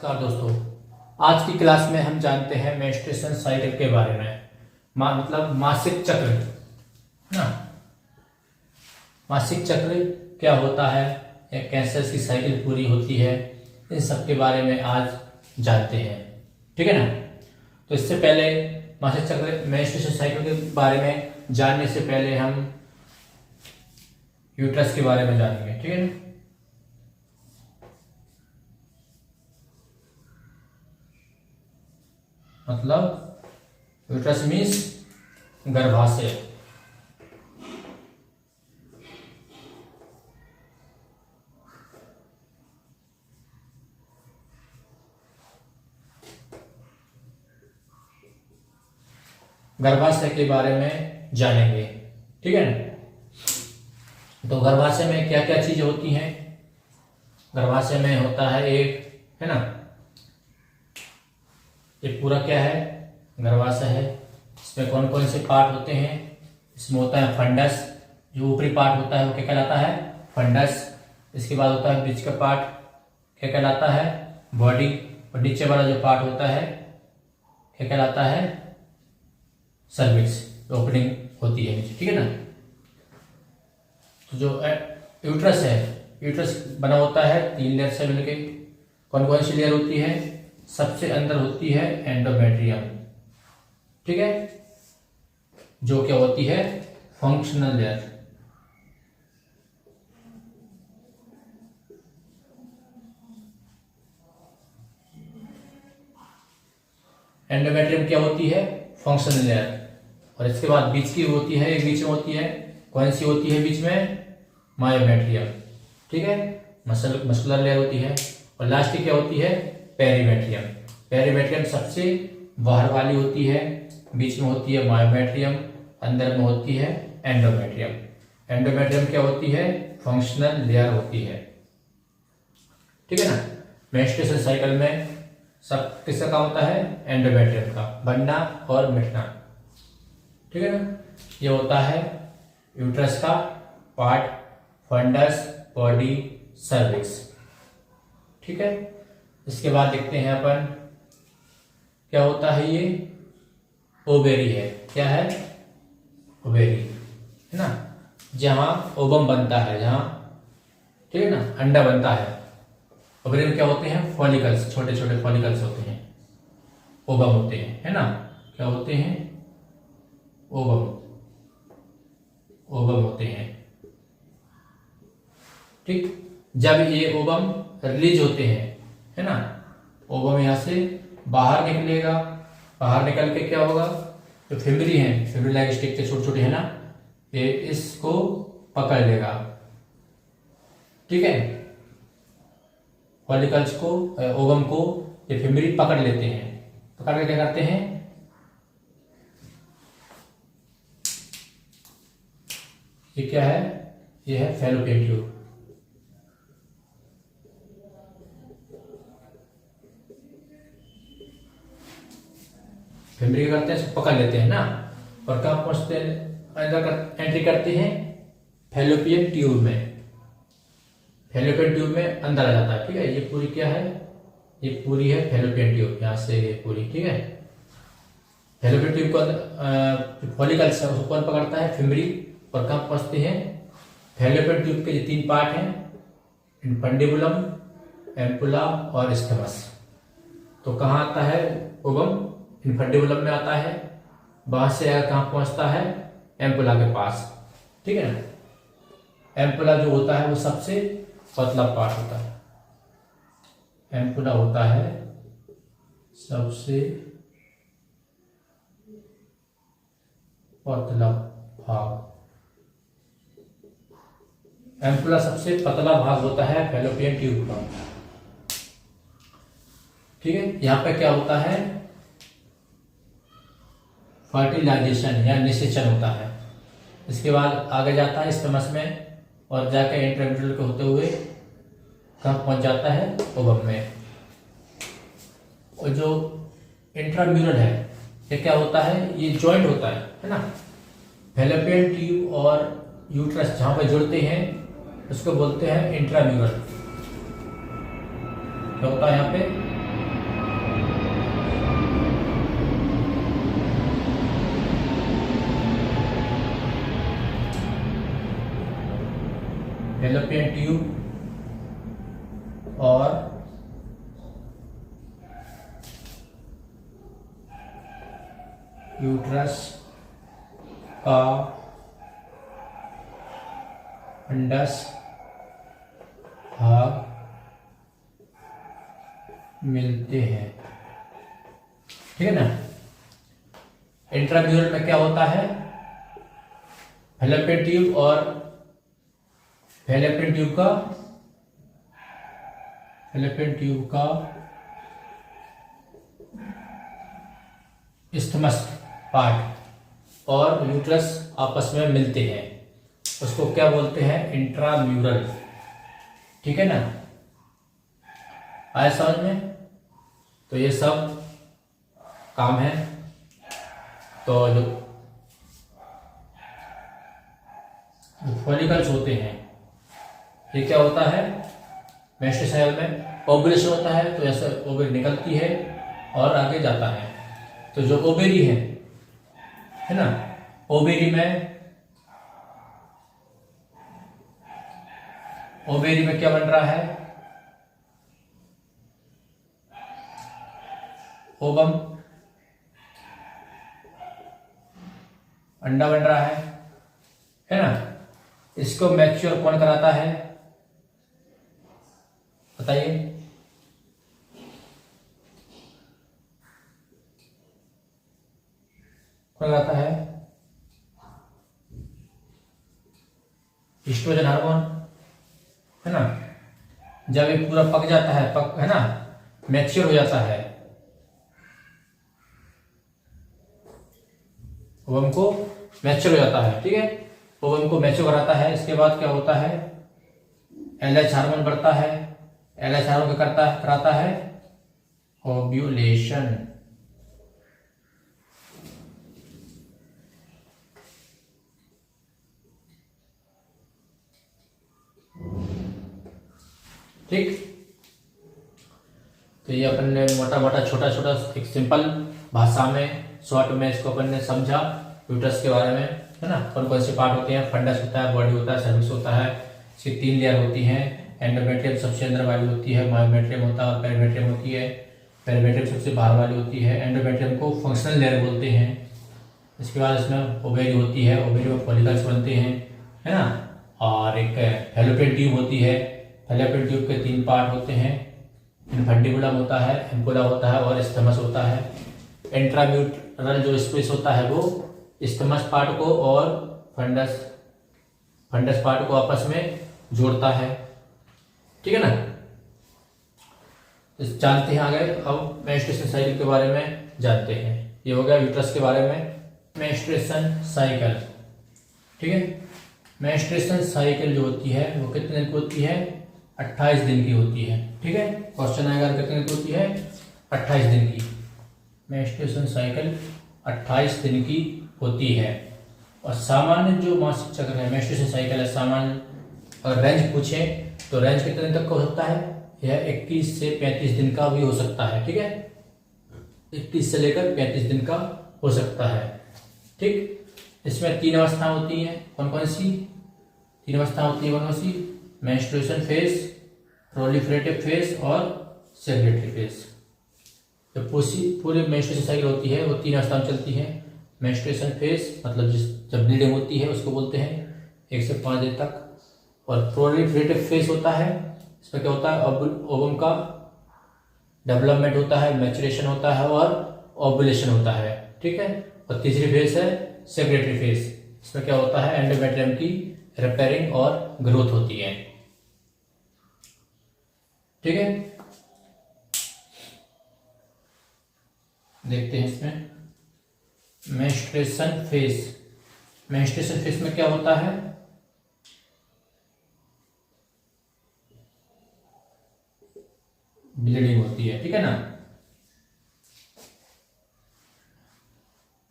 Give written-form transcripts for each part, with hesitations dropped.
नमस्कार दोस्तों। आज की क्लास में हम जानते हैं मेंस्ट्रुएशन साइकिल के बारे में। मतलब मासिक चक्र ना, मासिक चक्र क्या होता है या कैसे इसकी साइकिल पूरी होती है, इन सब के बारे में आज जानते हैं। ठीक है ना। तो इससे पहले मासिक चक्र मेंस्ट्रुएशन साइकिल के बारे में जानने से पहले हम यूट्रस के बारे में जानेंगे। ठीक है ना। मतलब यूट्रस मीन्स गर्भाशय। गर्भाशय के बारे में जानेंगे। ठीक है ना। तो गर्भाशय में क्या क्या चीजें होती हैं। गर्भाशय में होता है एक, है ना, ये पूरा क्या है, गर्भाशय है। इसमें कौन कौन से पार्ट होते हैं। इसमें होता है फंडस, जो ऊपरी पार्ट होता है वो क्या कहलाता है, फंडस। इसके बाद होता है बीच का पार्ट, क्या कहलाता है, बॉडी। और नीचे वाला जो पार्ट होता है क्या कहलाता है, सर्विक्स, ओपनिंग होती है नीचे। ठीक है ना। तो जो यूट्रस है, यूट्रस बना होता है 3 लेयर से मिलके। कौन कौन सी लेयर होती है। सबसे अंदर होती है एंडोमेट्रियम, ठीक है, जो क्या होती है, फंक्शनल लेयर। एंडोमेट्रियम क्या होती है, फंक्शनल लेयर। और इसके बाद बीच की होती है, एक बीच में होती है, कौन सी होती है बीच में, मायोमेट्रियम। ठीक है, मस्कुलर लेयर होती है। और लास्ट की क्या होती है, पेरीमेट्रियम। पेरीमेट्रियम सबसे बाहर वाली होती है, बीच में होती है मायोमेट्रियम, अंदर में होती है एंडोमेट्रियम। एंडोमेट्रियम क्या होती है, फंक्शनल लेयर होती है। ठीक है ना। मेंस्ट्रुएशन साइकिल में सब किसका काम होता है, एंडोमेट्रियम का बनना और मिटना। ठीक है ना। ये होता है यूट्रस का पार्ट, फंडस, बॉडी, सर्विक्स। ठीक है। इसके बाद देखते हैं अपन क्या होता है, ये ओवेरी है। क्या है, ओवेरी, है ना, जहां ओवम बनता है, जहां, ठीक है ना, अंडा बनता है। ओवेरी में क्या होते हैं, फॉलिकल्स, छोटे छोटे फॉलिकल्स होते हैं, ओवम होते हैं, है ना। क्या होते हैं, ओवम, ओवम होते हैं। ठीक। जब ये ओवम रिलीज होते हैं, है ना, ओवम यहां से बाहर निकलेगा। बाहर निकल के क्या होगा, जो फिमरी है, फिमरी लाइक स्ट्रक्चर छोटे छोटे है ना, ये इसको पकड़ लेगा। ठीक है। फॉलिकल्स को, ओवम को ये फिमरी पकड़ लेते हैं। पकड़ के क्या करते हैं, ये क्या है, ये है फैलोपियन ट्यूब। फिमरी करते हैं, पकड़ लेते हैं ना, और कहाँ पहुंचते हैं, अंदर एंट्री करते हैं फैलोपियन ट्यूब में। फैलोपियन ट्यूब में अंदर आ जाता है। ठीक है। ये पूरी क्या है, ये पूरी है फैलोपियन ट्यूब, यहां से ये पूरी। ठीक है। फैलोपियन ट्यूब को फॉलिकल्स है उसको कौन पकड़ता है, फिमरी। और कहाँ पहुंचते हैं, फैलोपियन ट्यूब के जो 3 पार्ट हैं, इनफंडिबुलम, एम्पुला और स्टेमस। तो कहाँ आता है ओवम, इनफंडिबुलम में आता है। वहां से कहां पहुंचता है, एम्पुला के पास। ठीक है ना। एम्पुला जो होता है वो सबसे पतला पार्ट होता है। एम्पुला होता है सबसे पतला भाग। एम्पुला सबसे पतला भाग होता है फैलोपियन ट्यूब का। ठीक है। यहां पे क्या होता है, फर्टिलाइजेशन या निषेचन होता है। इसके बाद आगे जाता है स्टमस में, और जाकर इंट्राम्यूरल के होते हुए कहाँ पहुंच जाता है, ओवम में। और जो इंट्राम्यूरल है ये क्या होता है, ये जॉइंट होता है ना। फैलोपियन ट्यूब और यूट्रस जहां पे जुड़ते हैं उसको बोलते हैं इंट्राम्यूरल। क्या होता है यहाँ पे, फैलोपियन ट्यूब और यूट्रस का अंडस भाग मिलते हैं, ठीक है ना। इंट्राम्यूरल में क्या होता है, फैलोपियन ट्यूब और फैलोपियन ट्यूब का इस्थमस पार्ट और यूट्रस आपस में मिलते हैं, उसको क्या बोलते हैं, इंट्राम्यूरल, ठीक है ना। आया समझ में। तो ये सब काम है। तो जो फॉलिकल्स होते हैं, ये क्या होता है, मेस्टेसाइल में ओव्यूलेशन होता है, तो ऐसे ओवरी निकलती है और आगे जाता है। तो जो ओवेरी है ना, ओवेरी में क्या बन रहा है, ओवम, अंडा बन रहा है ना। इसको मैच्योर कौन कराता है, बताइए। कौन कराता है, एस्ट्रोजन हार्मोन, है ना। जब ये पूरा पक जाता है, है ना, मैच्योर हो जाता है, ओवम को मैच्योर हो जाता है, ठीक है। ओवम को मैच्योर कराता है। इसके बाद क्या होता है, एलएच हार्मोन बढ़ता है। एलएच हार्मोन क्या कराता है, ओव्यूलेशन, ठीक। तो ये अपन ने मोटा मोटा छोटा छोटा एक सिंपल भाषा में शॉर्ट में इसको अपन ने समझा यूट्रस के बारे में, है ना। कौन कौन से पार्ट होते हैं, फंडस होता है, बॉडी होता है, सर्विक्स होता है, इसकी 3 लेयर होती हैं। एंडोमेट्रियम सबसे अंदर वाली होती है, मायोमेट्रियम होता है और पेरिमेट्रियम होती है। पेरिमेट्रियम सबसे बाहर वाली होती है। एंडोमेट्रियम को फंक्शनल लेयर बोलते हैं। इसके बाद इसमें ओवेरी होती है, ओवेरी में फॉलिकल्स बनते हैं, है ना। और एक फैलोपियन ट्यूब होती है। फैलोपियन ट्यूब के 3 पार्ट होते हैं, इन्फंटिबुलम होता है, एम्पुला होता है और इस्थमस होता है। इंट्राम्यूरल जो स्पेस होता है वो इस्थमस पार्ट को और फंडस पार्ट को आपस में जोड़ता है, ठीक है ना। जानते हैं आगे। अब मेंस्ट्रुएशन साइकिल के बारे में जानते हैं। ये हो गया यूट्रस के बारे में, मेंस्ट्रुएशन साइकिल, ठीक है। मेंस्ट्रुएशन साइकिल जो होती है वो कितने दिन की होती है, 28 दिन की होती है, ठीक है। क्वेश्चन आएगा कितने दिन की होती है, 28 दिन की। मेंस्ट्रुएशन साइकिल 28 दिन की होती है। और सामान्य जो मासिक चक्र है, मेंस्ट्रुएशन साइकिल है, सामान्य अगर रेंज पूछे तो रेंज कितने दिन तक का हो सकता है, यह 21 से 35 दिन का भी हो सकता है, ठीक है। 21 से लेकर 35 दिन का हो सकता है, ठीक। इसमें 3 अवस्था होती हैं, कौन कौन सी 3 अवस्था होती है, कौन कौन सी, मेंस्ट्रुएशन फेज, प्रोलिफरेटिव फेज और सेग्रेटरी फेज। जब पूरी मेंस्ट्रुएशन साइकिल होती है वो 3 अवस्था में चलती है। मेंस्ट्रुएशन फेज मतलब जब ब्लीडिंग होती है उसको बोलते हैं 1 से 5 दिन तक। और प्रोलिफरेटिव फेज होता है, इसमें क्या होता है, ओवम का डेवलपमेंट होता है, मैचुरेशन होता है और ओव्यूलेशन होता है, ठीक है। और तीसरी फेज है सेग्रेटरी फेज, इसमें क्या होता है, एंडोमेट्रियम की रिपेयरिंग और ग्रोथ होती है, ठीक है। देखते हैं इसमें मेंस्ट्रुएशन फेज। मेंस्ट्रुएशन फेज में क्या होता है, ब्लीडिंग होती है, ठीक है ना।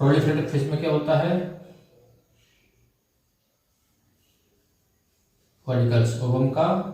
प्रोलिफरेटिव फेज में क्या होता है, फॉलिकल्स, ओवम का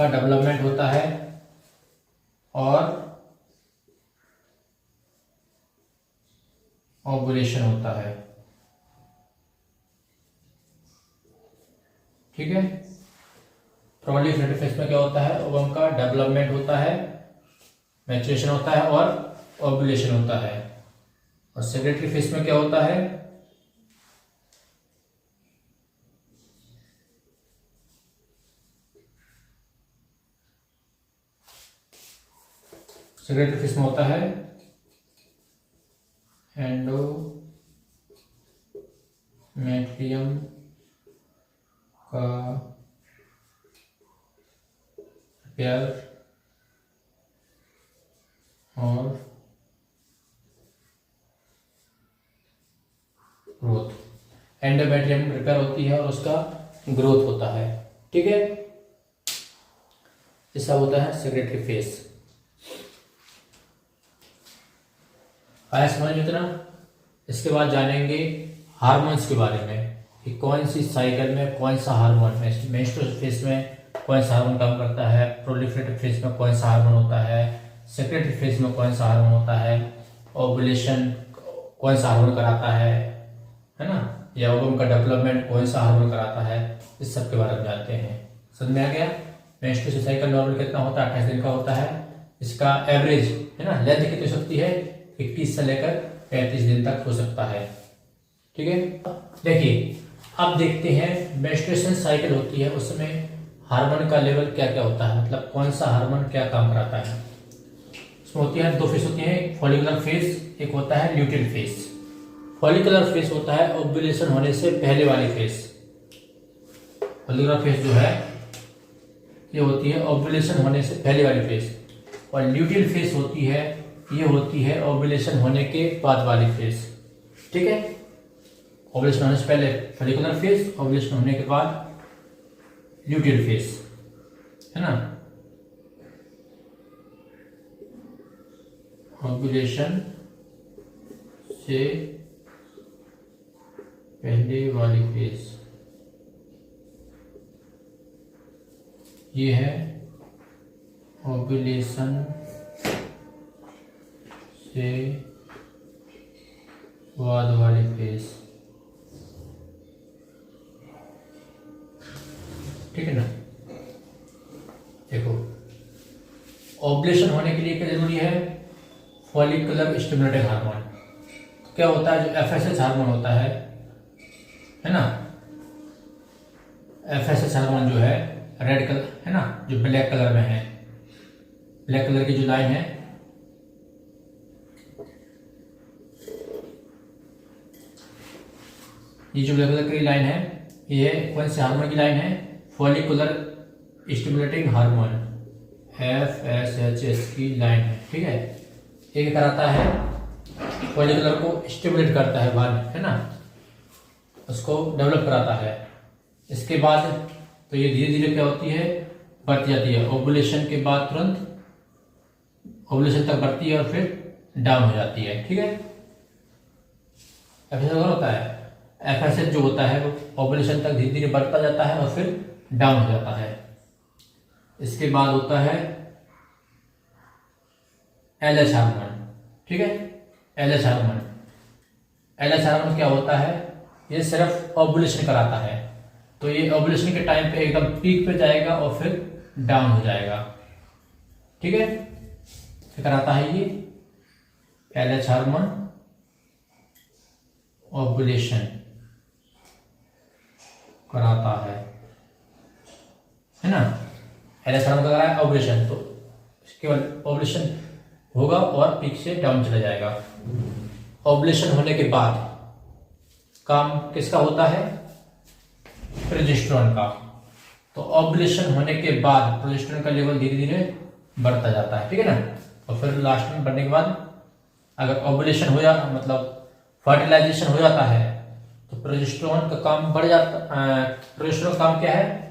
डेवलपमेंट होता है और ओव्यूलेशन होता है। ठीक है, प्रोलिफरेटिव फेज में क्या होता है, ओवम का डेवलपमेंट होता है, मैच्योरेशन होता है और ओव्यूलेशन होता है। और सेक्रेटरी फेज में क्या होता है, सेक्रेटरी फेज में होता है एंडोमेट्रियम का रिपेयर और ग्रोथ। एंडोमेट्रियम रिपेयर होती है और उसका ग्रोथ होता है। ठीक है, ये सब होता है सेक्रेटरी फेज। आया समझ में इतना? इसके बाद जानेंगे हार्मोन्स के बारे में कि कौन सी साइकिल में कौन सा हार्मोन, मेंस्ट्रुअल फेज में कौन सा हार्मोन काम करता है, प्रोलिफरेटिव फेज में कौन सा हार्मोन होता है, सेक्रेटरी फेज में कौन सा हार्मोन होता है, ओव्यूलेशन कौन सा हार्मोन कराता है ना, या ओवम का डेवलपमेंट कौन सा हार्मोन कराता है, इस सब के बारे में जानते हैं। समझ में आ गया? मेंस्ट्रुअल साइकिल नॉर्मल कितना होता है, 28 दिन का होता है। इसका एवरेज है ना, लेंथ कितनी हो सकती है, 21 से लेकर 35 दिन तक हो सकता है। ठीक है, देखिए अब देखते हैं मेंस्ट्रुएशन साइकिल होती है, उसमें हार्मोन का लेवल क्या क्या होता है, मतलब कौन सा हार्मोन क्या काम कराता है। उसमें होती है 2 फेज होती है, एक फॉलिकुलर फेज, एक होता है ल्यूटेल फेज। फॉलिकुलर फेज होता है ओव्यूलेशन होने से पहले वाली फेज। फॉलिकुलर फेज जो है ये होती है ओव्यूलेशन होने से पहले वाली फेज, और ल्यूटेल फेज होती है, ये होती है ओव्यूलेशन होने के बाद वाली फेज। ठीक है, ओव्यूलेशन होने से पहले फॉलिकुलर फेज, ओव्यूलेशन होने के बाद ल्यूटेल फेज, है ना। ओव्यूलेशन से पहले वाली फेज ये है ओव्यूलेशन से बाद वाली फेज। ठीक है ना। देखो ओव्यूलेशन होने के लिए क्या जरूरी है, फॉलिकुलर स्टिमुलेटिंग हार्मोन। तो क्या होता है, जो एफएसएच हार्मोन होता है ना, एफएसएच हार्मोन जो है रेड कलर है ना, जो ब्लैक कलर में है, ब्लैक कलर की जो लाइन है, ये जो ब्लैक कलर की लाइन है, ये कौन से हार्मोन की लाइन है, फॉलिकुलर स्टिमुलेटिंग हार्मोन एफएसएचएस की लाइन है। ठीक है, ये क्या कराता है, फॉलिकुलर को स्टिमुलेट करता है बाहर, है ना, उसको डेवलप कराता है। इसके बाद तो ये धीरे धीरे क्या होती है, बढ़ती जाती है। ओव्यूलेशन के बाद तुरंत ओव्यूलेशन तक बढ़ती है और फिर डाउन हो जाती है। ठीक है, एफएसएच होता है, एफएसएच जो होता है वो ओव्यूलेशन तक धीरे धीरे बढ़ता जाता है और फिर डाउन हो जाता है। इसके बाद होता है एलएच हार्मोन। ठीक है, एलएच हार्मोन, एलएच हार्मोन क्या होता है, ये सिर्फ ओव्यूलेशन कराता है। तो ये ओव्यूलेशन के टाइम पे एकदम पीक पे जाएगा और फिर डाउन हो जाएगा। ठीक है, क्या कराता है ये एलएच हार्मोन, ओव्यूलेशन कराता है ना। एलएच हार्मोन का करा है ओव्यूलेशन, तो केवल ओव्यूलेशन होगा और पीक से डाउन चला जाएगा। ओव्यूलेशन होने के बाद काम किसका होता है, प्रोजेस्टेरोन का। तो ओव्यूलेशन होने के बाद प्रोजेस्टेरोन का लेवल धीरे धीरे बढ़ता जाता है। ठीक है ना, और फिर लास्ट में बढ़ने के बाद अगर ओव्यूलेशन हो जाता, मतलब फर्टिलाइजेशन हो जाता है, तो प्रोजेस्टेरोन का काम बढ़ जाता। प्रोजेस्टेरोन का काम क्या है,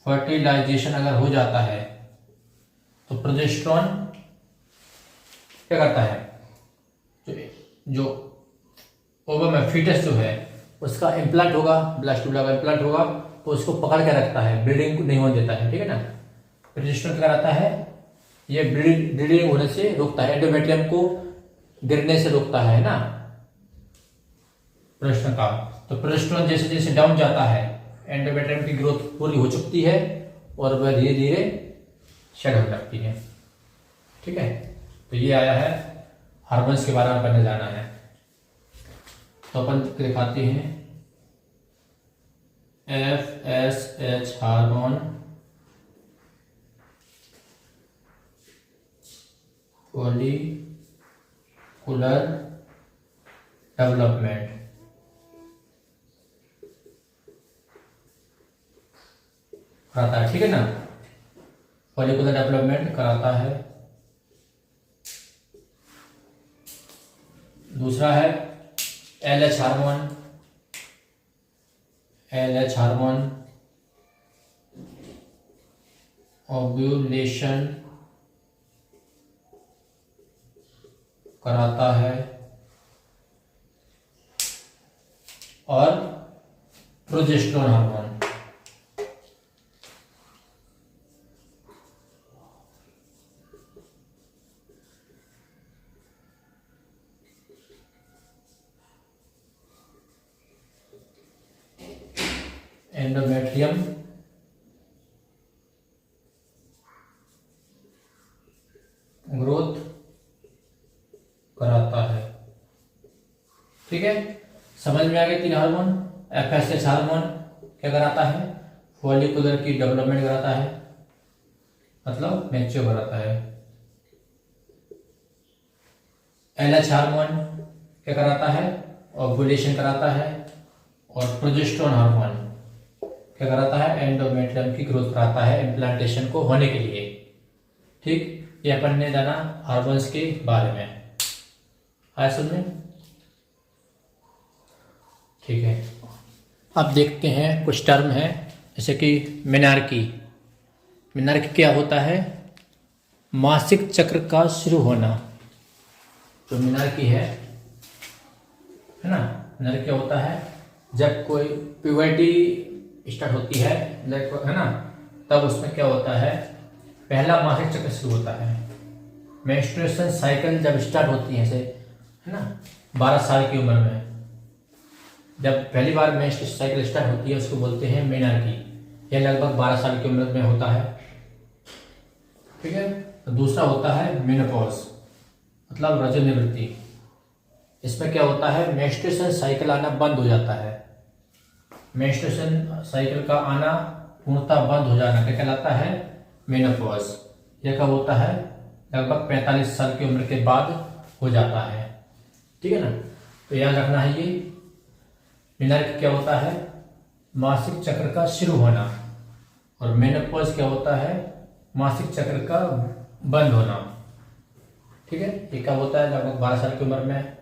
फर्टिलाइजेशन अगर हो जाता है तो प्रोजेस्टेरोन क्या करता है, जो ओवम में फीटस जो है उसका इम्प्लांट होगा, ब्लास्टोला का इम्प्लांट होगा, तो उसको पकड़ के रखता है, ब्लीडिंग को नहीं होने देता है। ठीक है ना, प्रोजेस्टेरोन क्या करता है, ये ब्लीडिंग होने से रोकता है, एंडोमेट्रियम को गिरने से रोकता है ना प्रोजेस्टेरोन का। तो प्रोजेस्टेरोन जैसे जैसे डाउन जाता है, एंडोमेट्रियम की ग्रोथ पूरी हो चुकती है और वह धीरे धीरे शेड होने लगती है। ठीक है, तो ये आया है हार्मोन्स के बारे में पढ़ने जाना है। तो अपन दिखाते हैं FSH हार्मोन फॉलिकुलर डेवलपमेंट कराता है। ठीक है ना, फॉलिकुलर डेवलपमेंट कराता है। दूसरा है LH hormone. LH hormone ovulation कराता है और प्रोजेस्टेरोन हार्मोन एंडोमेट्रियम ग्रोथ कराता है। ठीक है, समझ में आ गए तीन हार्मोन। FSH हार्मोन क्या कराता है? फॉलिकुलर की डेवलपमेंट कराता है, मतलब मैच्योर कराता है। LH हार्मोन क्या कराता है? ओव्यूलेशन कराता है। और प्रोजेस्टेरोन हार्मोन क्या कराता है? एंडोमेट्रियम की ग्रोथ कराता है इम्प्लांटेशन को होने के लिए। ठीक, ये अपन ने जाना हार्मोन्स के बारे में। आया समझ में? ठीक है, अब देखते हैं कुछ टर्म है, जैसे कि मेनार्की। मेनार्की क्या होता है? मासिक चक्र का शुरू होना। जो मेनार्की है ना, मेनार्की क्या होता है? जब कोई प्यूबर्टी स्टार्ट होती है ना, तब उसमें क्या होता है? पहला मासिक चक्र शुरू होता है। मेंस्ट्रुएशन साइकिल जब स्टार्ट होती है, ऐसे है ना, 12 साल की उम्र में जब पहली बार मेंस्ट्रुएशन साइकिल स्टार्ट होती है, उसको बोलते हैं मेनार्की। यह लगभग 12 साल की उम्र में होता है। ठीक है, तो दूसरा होता है मेनोपॉज, मतलब रजोनिवृत्ति। इसमें क्या होता है? मेंस्ट्रुएशन साइकिल आना बंद हो जाता है। मेंस्ट्रुएशन साइकिल का आना पूर्णतः बंद हो जाना क्या कहलाता है? मेनोपॉज। यह कब होता है? लगभग 45 साल की उम्र के बाद हो जाता है। ठीक है ना, तो याद रखना है। ये मेनार्की क्या होता है? मासिक चक्र का शुरू होना। और मेनोपॉज क्या होता है? मासिक चक्र का बंद होना। ठीक है, ये कब होता है? लगभग 12 साल की उम्र में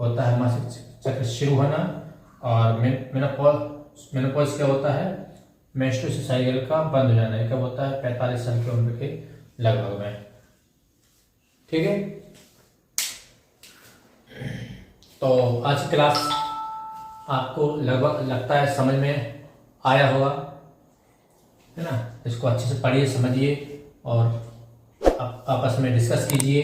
होता है मासिक चक्र शुरू होना। और मेनोपॉज क्या होता है? मेंस्ट्रुएशन साइकिल का बंद हो जाना। ये कब होता है? 45 साल की उम्र के लगभग में। ठीक है, तो आज की क्लास आपको लगभग लगता है समझ में आया होगा, है ना। इसको अच्छे से पढ़िए, समझिए और आपस में डिस्कस कीजिए,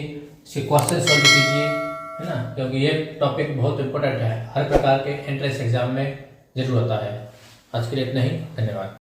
इसके क्वेश्चन सॉल्व कीजिए, है ना, क्योंकि ये टॉपिक बहुत इंपॉर्टेंट है, हर प्रकार के एंट्रेंस एग्जाम में जरूर होता है। आज के लिए इतना ही, धन्यवाद।